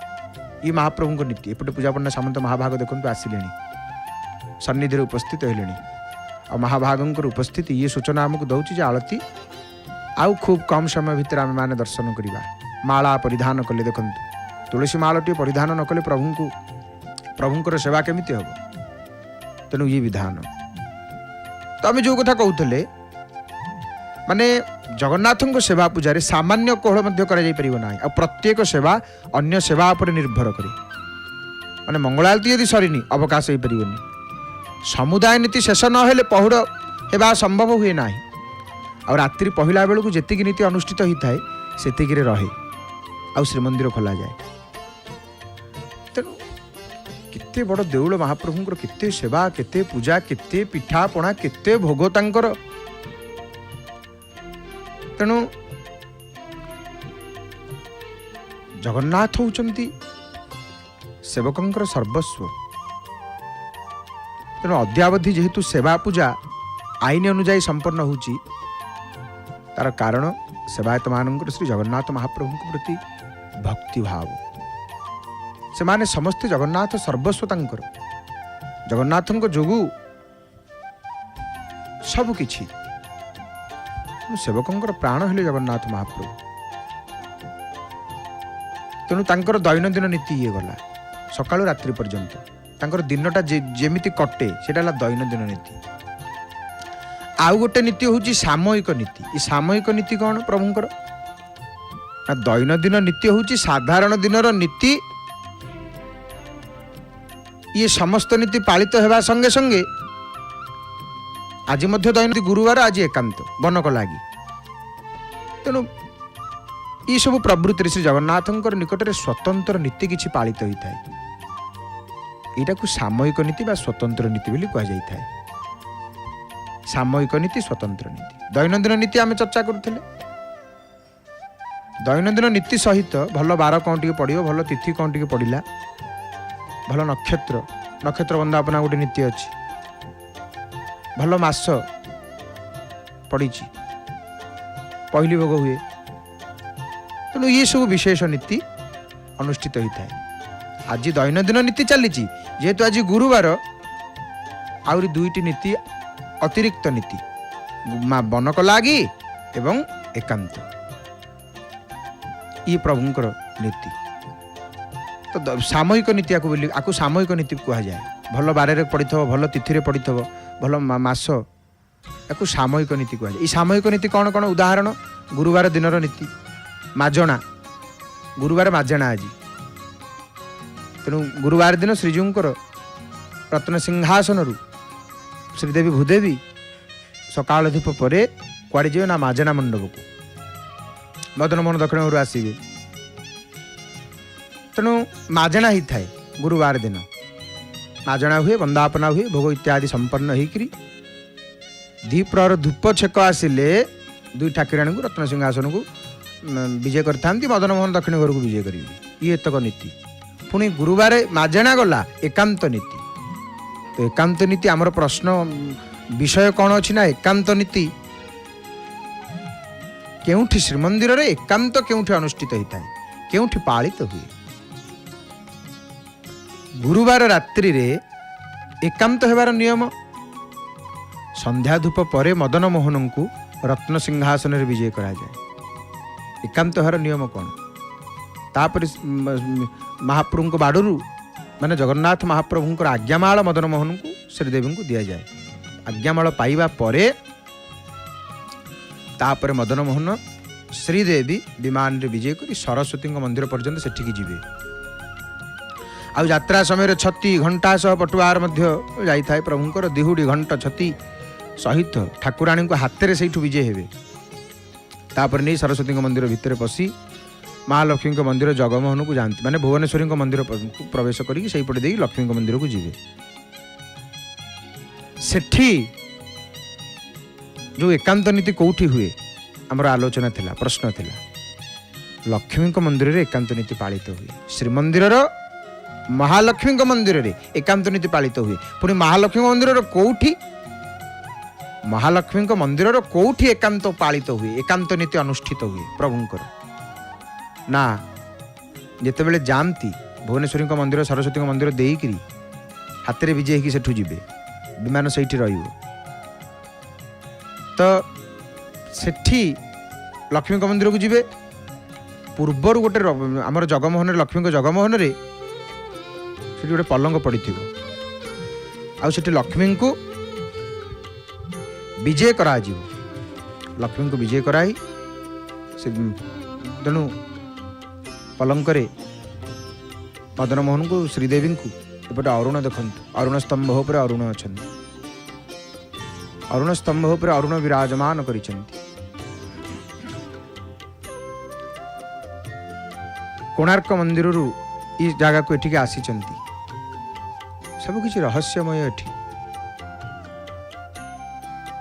S1: ये महाप्रभु नीति। एपटे पूजा पण्डा सामंत महाभाग देखते आसिले सन्निधि उपस्थित हेले आ महाभागंकर उपस्थिति ये सूचना आमको दौची आलती आउ खूब कम समय भितर आम मैंने दर्शन करवा। माला परिधान कले देखु तुलसी मालटी परिधान न कले प्रभुंकर सेवा केमिति हम तेणु ये विधान तो आम जो कथा कहते माने जगन्नाथ सेवा पूजा सामान्य कोहल मध्य करा जाई परिबो नाही। आ प्रत्येक सेवा अन्य सेवा पर निर्भर करे माने मंगल आरती यदि सरीनी अवकाश हो परिबोनी। समुदाय नीति शेष न हेले पहुड़ हेबा संभव हुए नाही। आ रात्रि पहला बेलू जेतिकी नीति अनुष्ठित होता है सेतिकी रहे आ श्रीमंदिर खोला जाए। तेणु केते बड़ देउल महाप्रभुंकर केते सेवा केते पूजा केते पिठा पणा केते भोग तांकर। तेणु जगन्नाथ होउचंती सेवकंकर सर्वस्व। तेणु अद्यावधि जेहेतु सेवा पूजा आईन अनुजाई संपन्न होउची तार कारण सेवायत मानकर श्री जगन्नाथ महाप्रभु प्रति भक्ति भाव से माने समस्ते जगन्नाथ सर्वस्व तांकर जगन्नाथ जोगु सब किछि सेवकंकर प्राण हेले जगन्नाथ महाप्रभु। तेणु तांकर दैनंदिन नीति ये गला सकाळु रात्रि पर्यंत तांकर दिनटा जेमिति कटे सेटा दैनंदिन नीति। आउ गोटे नीति हूँ सामयिक नीति। ये सामयिक नीति कौन प्रभुंकर ना दैनंदिन नीति हूँ साधारण दिनर नीति। ये समस्त नीति पालित होगा संगे संगे आज मध्य दैनिक गुरुवार आज एकांत बनक लगी। तेणु ये सब प्रवृत्ति श्री जगन्नाथ निकट में स्वतंत्र नीति किछि पालित होता है। यहाँ को सामयिक नीति बा स्वतंत्र नीति बोली कहा जाता है। सामयिक नीति स्वतंत्र नीति दैनंदिन नीति आम चर्चा करुले। दैनंदिन नीति सहित भल बार कौन टे पड़ो भल तिथि कौन टे पड़ा भल नक्षत्र वंदापना गोटे नीति अच्छी भल मास पड़ी पहली भोग हुए। तेणु ये सब विशेष नीति अनुष्ठित होता है। आज दैनंदिन नीति चली जेहेतु आज गुरुवार आउरी दुईटी नीति अतिरिक्त नीति बनक लगी एवं एकांत ये प्रभुंकर नीति। तो सामयिक नीति आकु सामयिक नीति कह जाए। भल बारे पड़ी भल तिथि पड़ी भल मास या सामयिक नीति कह जाए। सामयिक नीति कौन कौन उदाहरण गुरुवार दिनर नीति माजणा गुरुवार माजणा आज। तेणु गुरुवार दिन श्रीजीउंकर रत्न सिंहासन श्रीदेवी भूदेवी सकाल धूप पर कुआड़े जीवे ना माजना मंडप को मदन मोहन दक्षिण घर आसवे। तेणु माजना ही थाए गुरुवार दिन माजना हुए वंदापना हुए भोग इत्यादि संपन्न होकर दीप्रहर धूप छेक आसिले दुई ठाकुराणी को रत्न सिंहासन को विजय करता मदन मोहन दक्षिण घर को विजय करेंगे। ये एतक नीति। पुणी गुरुवार माजना गला एकांत नीति। तो एकांत नीति आमर प्रश्न विषय कौन अच्छी ना एकांत नीति केउठी श्रीमंदिर रे एकांत केउठी अनुष्ठित होता है केउठी पालित हुए। गुरुवार रात्रि रे एकांत हेबार नियम संध्या धूप परे मदन मोहन को रत्न सिंहासन रे विजय करा जाए। एकांत हेबार नियम कौन तापर महाप्रभु को बाड़ू माने जगन्नाथ महाप्रभुंकर आज्ञामाल मदन मोहन को श्रीदेवी को दि जाए। आज्ञामाल पाइबा परे तापर मदन मोहन श्रीदेवी विमान रे विजय करी सरस्वती मंदिर पर्यंत सेठिकी जीवे। आ यात्रा समय छती घंटा सह पटुआर मध्य जाई थाए प्रभुंकर दिहुडी घंट छती सहित ठाकुराणी को हाथ में से विजय हेबे। तापर नहीं सरस्वती मंदिर भितर पशि महालक्ष्मी मंदिर जगमोहन को जाती माने भुवनेश्वरी मंदिर को प्रवेश करके सही पटे देकी लक्ष्मी मंदिर को जीवे। सेठी जो एकांत नीति कौटी हुए आमर आलोचना थिला प्रश्न थिला लक्ष्मी मंदिर रे एकांत नीति पालित हुए श्रीमंदिर महालक्ष्मी मंदिर रे एकांत नीति पालित हुए पुणी महालक्ष्मी मंदिर कौटी महालक्ष्मी मंदिर कौटी एकांत पालित हुए एकांत नीति अनुष्ठित हुए प्रभुंकर ना जिते बड़े जामती भुवनेश्वरी मंदिर सरस्वती मंदिर देकरी हाथ में विजे होठू जी विमान से तो सेठी लक्ष्मी मंदिर को जीवे पूर्वर गोटे आमर जगमोहन लक्ष्मी जगमोहन रे गोटे पलंग पड़ी आठ लक्ष्मी को विजय करा लक्ष्मी को विजय कराई से तेणु पलंक मदन मोहन को श्रीदेवी को एपटे अरुण देखु अरुण स्तंभ पर अरुण अच्छा अरुण स्तंभ पर अरुण विराजमान कर कोणार्क मंदिर जगह को एठिक आसी सब किसी रहस्यमय एठी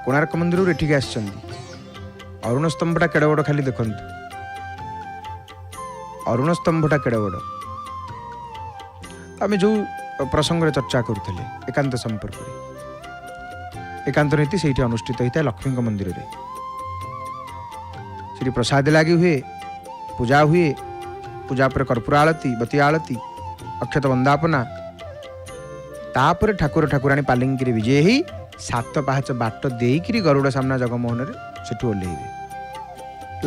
S1: कोणार्क मंदिर एठिक आसी अरुण स्तंभटा केड़ बड़ खाली देखु अरुण स्तंभटा केड़ बड़ आम जो प्रसंग चर्चा करुले एकांत संपर्क एकांत नीति से अनुष्ठित होता है लक्ष्मी मंदिर रे श्री प्रसाद लगी हुए पूजा हुए पूजा पर कर्पूर आलती बती आलती अक्षत वंदापना तापर ठाकुर ठाकुराणी पालिंकी विजय ही 7 पाहाच बाट देकरी गरुड़ सामना जगमोहन से ओह्लैबे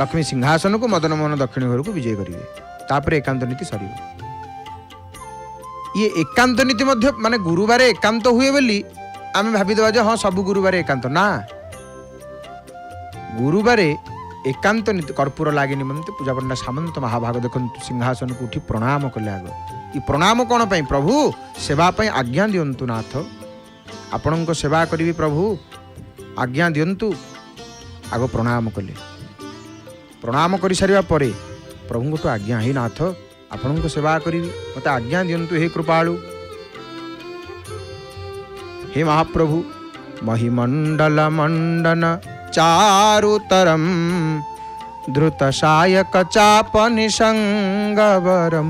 S1: लक्ष्मी सिंहासन को मदन मोहन दक्षिण घर को विजय करेंगे तापर एकांत नीति सर ये एकांत नीति मध्य माने गुरुवार एकांत हुए बोली आम भावीदे जे हाँ सब गुरुवार एकांत ना गुरुवार एकांत नीति कर्पूर लागे निमंते पूजा पंडा सामंत महाभाग देखु सिंहासन को उठी प्रणाम कले आग ये प्रणाम कौन पाई प्रभु सेवा पाई आज्ञा दियंतु नाथ आपण सेवा करी प्रभु आज्ञा दियंतु आग प्रणाम कले प्रणाम कर सारा पर प्रभु तो आज्ञा ही नाथ आपण को सेवा करी मत आज्ञा दियंतु हे कृपालु हे महाप्रभु महिमंडल मंडन चारुतरम धृत सायक चाप निसंगवरम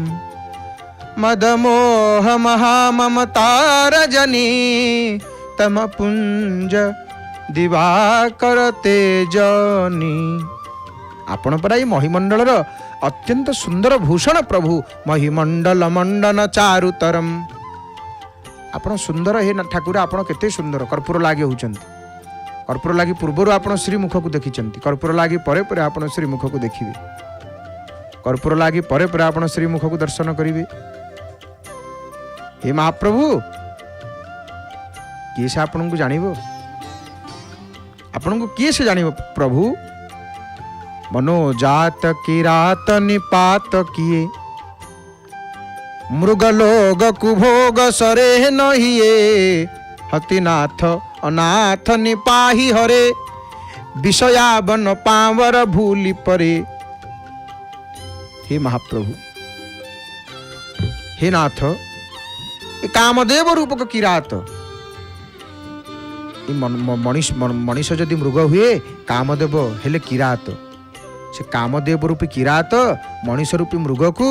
S1: मदमोह महाममतारजनी तम पुंज दिवाकर तेजनी आपण परा महिमंडल अत्यंत सुंदर भूषण प्रभु महिमंडल मंडन चारुतरम आपण सुंदर हे ठाकुर आपण केते सुंदर कर्पूर लागे होचंती कर्पूर लागी पूर्वर आपण श्रीमुख को देखिचंती कर्पूर लागी परे परे आपण श्रीमुख को देखिबे कर्पूर लागी परे परे आपण श्रीमुख को दर्शन करिवे हे महाप्रभु किए से आपण को जानिबो आपण को किए से जानिबो प्रभु मनोजात किरात निपात किए मृगलोग कुभोग सरे नहिए हतिनाथ अनाथ निपाही हरे विषयावन पावर भूली परे हे महाप्रभु हे नाथ ए कामदेव रूपक किरात मनीष जदि मृग हुए कामदेव हेले किरात से कामदेव रूपी किरात मनीष रूपी मृग को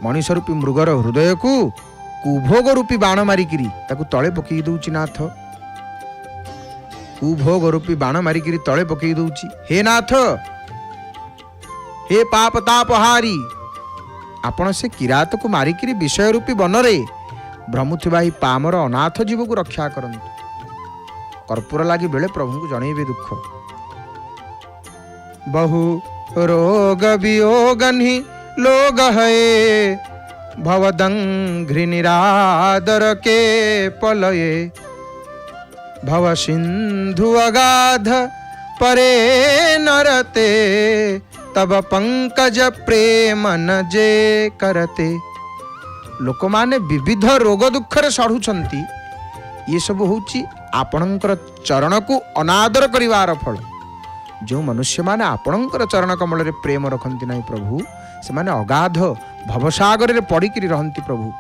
S1: मनीष रूपी मृगर हृदय को कुभोग रूपी बाण मारिकी ताकू तले पकई दौची नाथ कुभोग रूपी बाण मारिकी तले पकई दौची हे नाथ हे पाप तापहारी आपण से किरात को मारिकी विषय रूपी बनरे भ्रमुथिबा ही पामर अनाथ जीव को रक्षा करंतु कर्पूर लागी बेले प्रभु को जणेबे दुख बहु रोग वियोगनि लोग है भवदंघ्रि निरादर के पलये भव सिंधु अगाध परे नरते तब पंकज प्रेम न जे करते लोक माने विविध रोग दुखरे सढ़ुछंती ये सब होची आपणकर चरण को अनादर करिवार फल जो मनुष्य माने आपणकर चरण कमल रे प्रेम रखती ना प्रभु से माने अगाध भवसागर रे पड़िकी रहती प्रभु।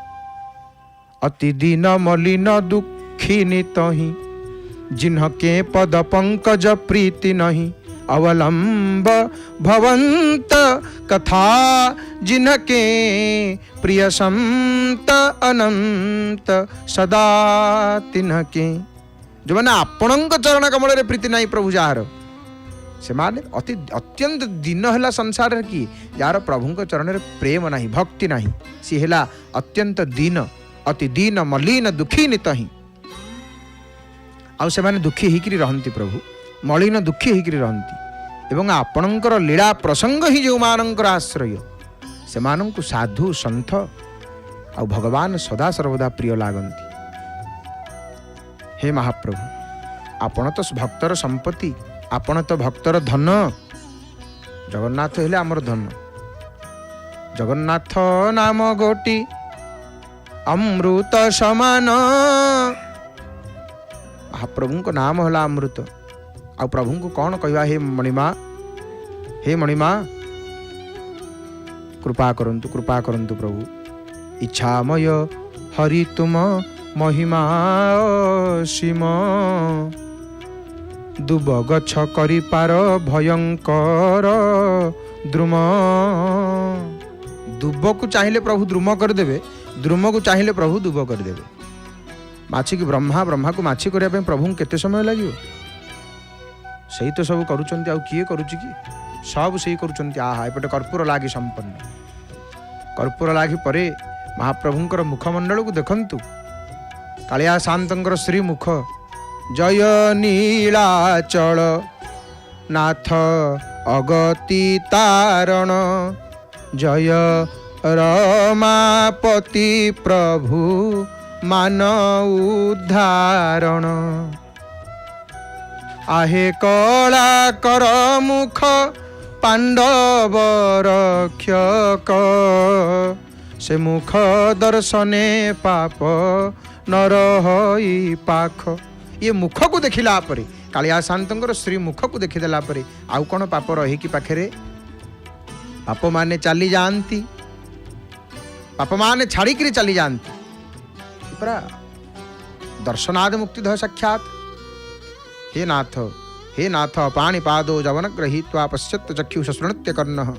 S1: अति दीन मलिन दुखी नितहि जिन्ह के पद पंकज प्रीति नहीं अवलंब भवंत कथा जिन्ह के प्रिय संत अनंत सदा तिन्ह के। जो मैंने आपण चरण कमल रे प्रीति नहीं प्रभु जार से माने अत्यंत दीन है संसार की जार प्रभु चरण रे प्रेम नहीं भक्ति नहीं सी है अत्यंत दीन अति दीन मलिन दुखी नितहि आउ से माने दुखी होकर रहती प्रभु मलिन दुखी होकर रहती एवं आपणकर लीला प्रसंग ही जो मानकर आश्रय से मानंकु साधु संत आ भगवान सदा सर्वदा प्रिय लागंती। हे महाप्रभु आपण तो भक्तर संपत्ति आपण तो भक्तर धन जगन्नाथ हेले आमर धन जगन्नाथ नाम गोटी अमृत समान महाप्रभु को नाम होला अमृत आ प्रभु को कौन कहवा हे मणिमा कृपा करंतु प्रभु इच्छामय हरि तुम महिमा सीम दुब गछ करि पार भयंकर द्रुम दुब को चाहिए प्रभु द्रुम करदेवे द्रुम को चाहिए प्रभु दुब करदेवे माछी की ब्रह्मा को माछी करने प्रभु केते समय लगे सही तो सब करुँच आउ किए करुच्ची कि सब सही करुँच आहा एपटे कर्पूर लागी संपन्न कर्पूर लागी परे महाप्रभुंकर मुखमंडल को देखंतु कालिया शांतर श्रीमुख जय नीलाचल नाथ अगति तारण जय रमापति प्रभु मान उद्धारण आहे कला कर मुख पांडव रक्षक से मुख दर्शने पाप नर हई पाख ये मुख को देखिला परे कालिया शांतर श्री मुख को देखीदेला परे आउ कौन पाप रही कि पाखे पाप माने चली जाती पाप माने छाड़िकी चली जाती परा दर्शनाद मुक्तिध साक्षात हे नाथ पाणिपादो जवन गृहीत्वा पश्यत् चक्षुष शृणुत्य कर्णः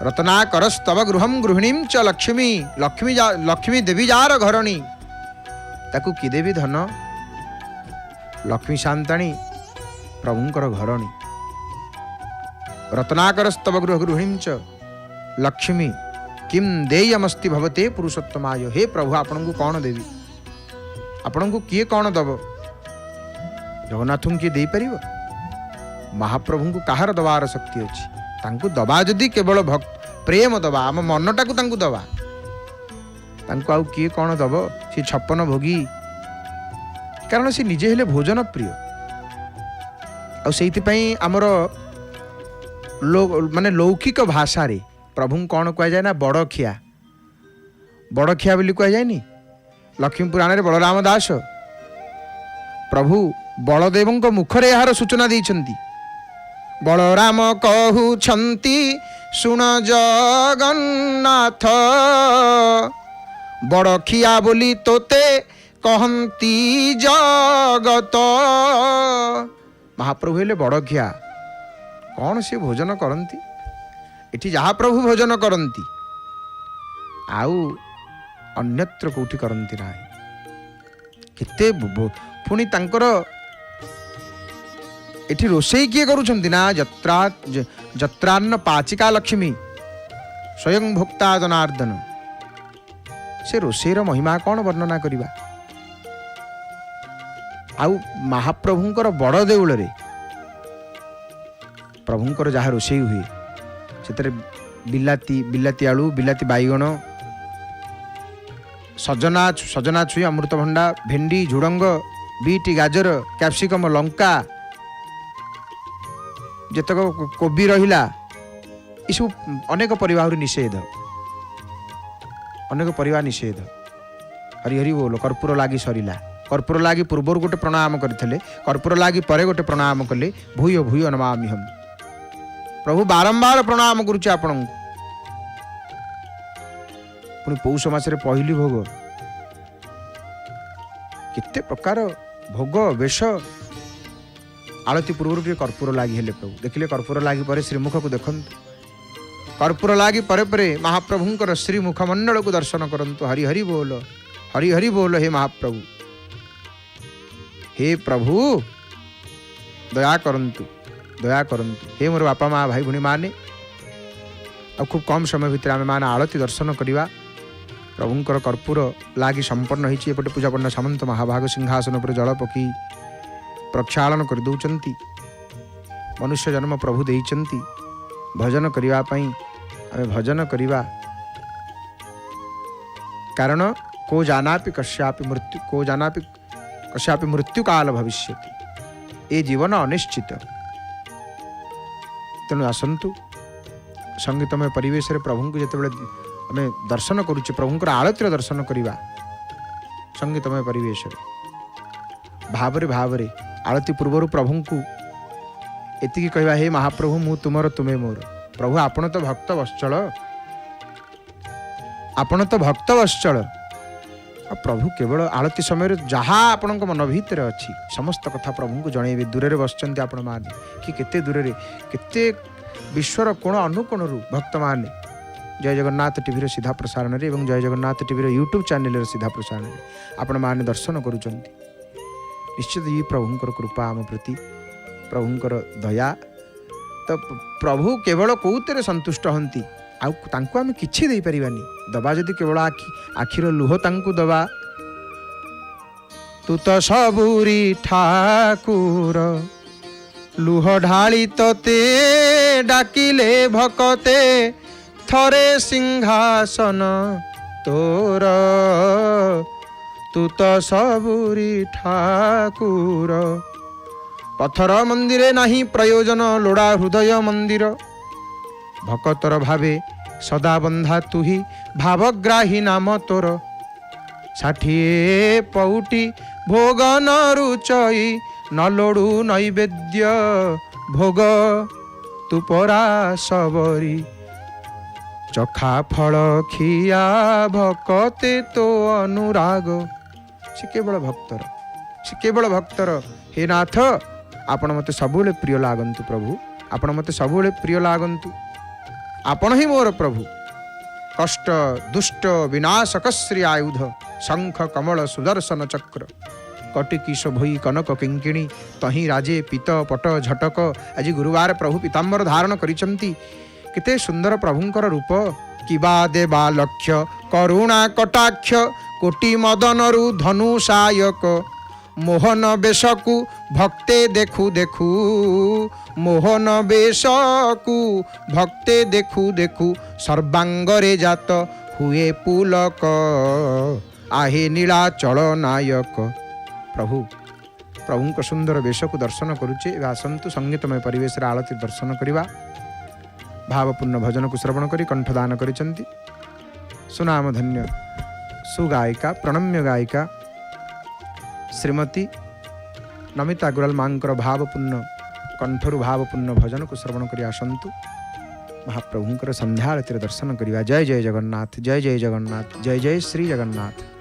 S1: रत्नाकरस्तव गृहं गृहिणीं च लक्ष्मी देवी जार घरणी ताकू कि देवी धन लक्ष्मी शांताणी प्रभुंकर घरणी रत्नाकरस्तव गृहिणीं च लक्ष्मी किम देयमस्ति भवते पुरुषोत्तमाय। हे प्रभु आपन को कौन देवी आपन को किए कौन दब जगन्नाथ किए दे पारिबो महाप्रभु को कहार दबार शक्ति अच्छी तांकु दबा जदि केवल भक्त प्रेम दबा आम मनटा को तांकु दबा तांकु आउ किए कौन दब सी 56 भोगी कारण सी निजे हेले भोजन प्रिय आमर माने लौकिक भाषा रे प्रभु कौन कह जाए ना बड़ खिया बोली कह जाए लक्ष्मी पुराण रे बलराम दास प्रभु बलदेव मुखरे यार सूचना देइछंती बलराम कहउछंती सुन जगन्नाथ बड़ खिया बोली तोते कहंती जगत महाप्रभु हेले बड़ खिया कौन से भोजन करती इठी जहाँ प्रभु भोजन करती आउ अन्यत्र कोठी करती ना केते पुणी तांकर एठी रोषेई किए करुछंती ना जत्रान्न पाचिका लक्ष्मी स्वयं भोक्ता जनार्दन से रोषेईर महिमा कौन वर्णना करिबा आउ महाप्रभुंकर बड़ देउल रे प्रभुंकर जहाँ रोषेई हुए से बिलाती आलू बिलाती बाईगण सजना छुई अमृतभंडा भेंडी झुड़ंग बीट गाजर कैप्सिकम लंका जेतक कोबी रहिला ये सब अनेक परिवार निषेध हरि हरि बोल कर्पूर लागी सरिला कर्पूर लागी पूर्वर गोटे प्रणाम करते, कर्पूर लागी परे गोटे प्रणाम कले, भूय भूय नमामि हम। प्रभु बारंबार प्रणाम करुचे आपण पुणी पौष मासरे पहली भोग केते प्रकार भोग वेश आलती पूर्व कर्पूर लागी हेले प्रभु देखिले कर्पूर लागी परे श्रीमुख को देखंतु कर्पूर लागी परे परे महाप्रभुंकर श्रीमुखमंडल को दर्शन करंतु हरि हरि बोल हे महाप्रभु हे प्रभु दया करंतु हे मोर बापा माँ भाई भूणी माने आ खूब कम समय भितर आम मैंने आलती दर्शन करवा प्रभुंकर कर्पूर लागी संपन्न होती एपटे पूजा पंडा सामंत महाभाग सिंहासन पर जल पकी प्रक्षालन कर दौरान मनुष्य जन्म प्रभु देइचंती भजन करने आम भजन करवा कारण को जानापि कस्यापि मृत्यु काल भविष्यति ए जीवन अनिश्चित तेणु आसंतु संगीतमय परिवेश रे प्रभु को जिते आम दर्शन करुचे प्रभुंकर आलतीर दर्शन करवा संगीतमय परिवेश भावरे भावरे आलती पूर्वर प्रभु को एति कहवा हे महाप्रभु मु तुमर तुमे मोर प्रभु आपण तो भक्त वत्सल प्रभु केवल आलती समय जहाँ आपण मन भीतर अच्छी समस्त कथा प्रभु को जनइबे दूर रे बसचंती आपण माने कि केते दूर रे केते विश्वर कोण अनुकोण भक्त माने जय जगन्नाथ टीवी सीधा प्रसारण रे एवं जय जगन्नाथ टीवी यूट्यूब चैनल सीधा प्रसारण रे आपण माने दर्शन करूचंती निश्चित ये प्रभुंकर कृपा आम प्रति प्रभुंकर दया तो प्रभु केवल कौतरे संतुष्ट हंती आउ आम किछि दे परिबानी दबा जदि केवल आखिर लुह तांकु दबा तू तो सबुरी ठाकुर लुह ढाली तोते डाकिले भकते थरे सिंहासन तोर तू तो सबुरी ठाकुर पथर मंदिरे नहीं प्रयोजन लोड़ा हृदय मंदिर भकतर भावे सदा बंधा तुही भावग्राही नाम तोर 60 पौटी भोग न रुचई न लोड़ू नैवेद्य भोग तू परा सबरी चखा फल खिया भकते तो अनुराग से केवल भक्तर हे नाथ आपण मते सबुले प्रिय लागंतु प्रभु आपण मते सबुले प्रिय लागंतु आपण ही मोर प्रभु कष्ट दुष्ट विनाशक श्री आयुध शंख कमल सुदर्शन चक्र कटिकी शोभई कनक किंकिणी तही राजे पीत पट झटक आज गुरुवार प्रभु पीताम्बर धारण करिसंती केते सुंदर प्रभुंकर रूप किबा देवा लक्ष्य करुणा कटाक्ष कोटि मदनरु धनुषायक मोहन बेशकु भक्ते देखु देखु मोहन बेशकु भक्ते देखु देखु सर्वांगरे जात हुए पुलक आहे नीलाचल नायक प्रभु सुंदर वेश को दर्शन करुचे आसंतु संगीतमय परिवेश आलती दर्शन करवा भावपूर्ण भजन को श्रवण करी कंठदान करिसंती सुनाम धन्य सुगायिका प्रणम्य गायिका श्रीमती नमिता गुरल मांकर भावपूर्ण कंठरु भावपूर्ण भजन को श्रवण करी आसंतु महाप्रभुंकर संध्या आरती दर्शन करवा जय जय जगन्नाथ जय जय जगन्नाथ जय जय श्री जगन्नाथ।